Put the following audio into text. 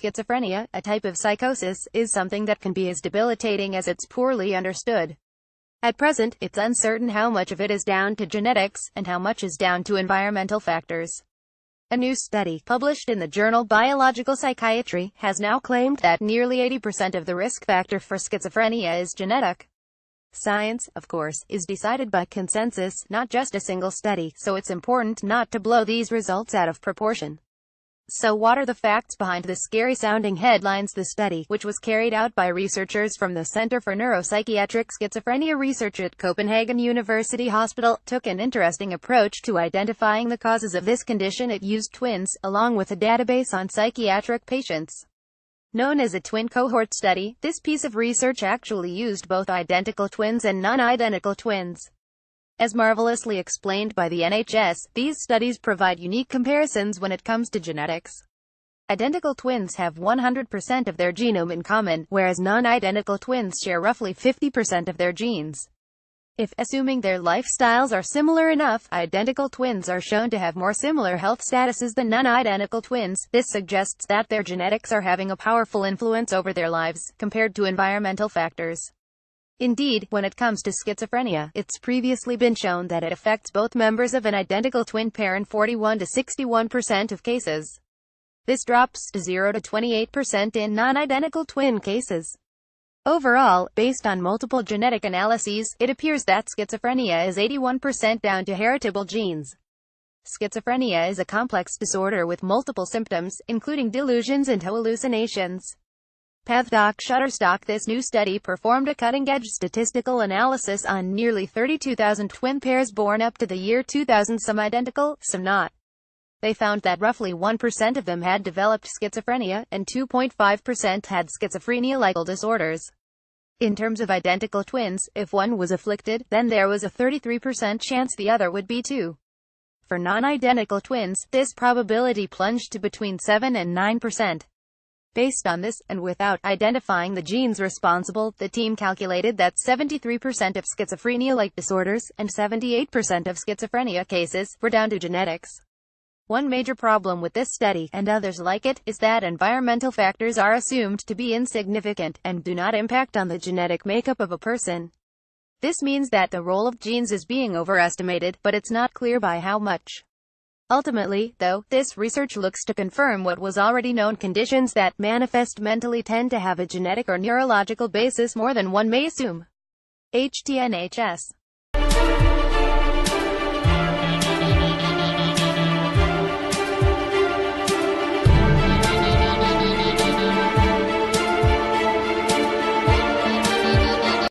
Schizophrenia, a type of psychosis, is something that can be as debilitating as it's poorly understood. At present, it's uncertain how much of it is down to genetics, and how much is down to environmental factors. A new study, published in the journal Biological Psychiatry, has now claimed that nearly 80% of the risk factor for schizophrenia is genetic. Science, of course, is decided by consensus, not just a single study, so it's important not to blow these results out of proportion. So what are the facts behind the scary-sounding headlines? The study, which was carried out by researchers from the Center for Neuropsychiatric Schizophrenia Research at Copenhagen University Hospital, took an interesting approach to identifying the causes of this condition. It used twins, along with a database on psychiatric patients. Known as a twin cohort study, this piece of research actually used both identical twins and non-identical twins. As marvelously explained by the NHS, these studies provide unique comparisons when it comes to genetics. Identical twins have 100% of their genome in common, whereas non-identical twins share roughly 50% of their genes. If, assuming their lifestyles are similar enough, identical twins are shown to have more similar health statuses than non-identical twins, this suggests that their genetics are having a powerful influence over their lives, compared to environmental factors. Indeed, when it comes to schizophrenia, it's previously been shown that it affects both members of an identical twin pair in 41 to 61% of cases. This drops to 0 to 28% in non-identical twin cases. Overall, based on multiple genetic analyses, it appears that schizophrenia is 81% down to heritable genes. Schizophrenia is a complex disorder with multiple symptoms, including delusions and hallucinations. PathDoc Shutterstock. This new study performed a cutting-edge statistical analysis on nearly 32,000 twin pairs born up to the year 2000, some identical, some not. They found that roughly 1% of them had developed schizophrenia, and 2.5% had schizophrenia-like disorders. In terms of identical twins, if one was afflicted, then there was a 33% chance the other would be too. For non-identical twins, this probability plunged to between 7 and 9%. Based on this, and without identifying the genes responsible, the team calculated that 73% of schizophrenia-like disorders, and 78% of schizophrenia cases, were down to genetics. One major problem with this study, and others like it, is that environmental factors are assumed to be insignificant, and do not impact on the genetic makeup of a person. This means that the role of genes is being overestimated, but it's not clear by how much. Ultimately, though, this research looks to confirm what was already known: conditions that manifest mentally tend to have a genetic or neurological basis more than one may assume. HTNHS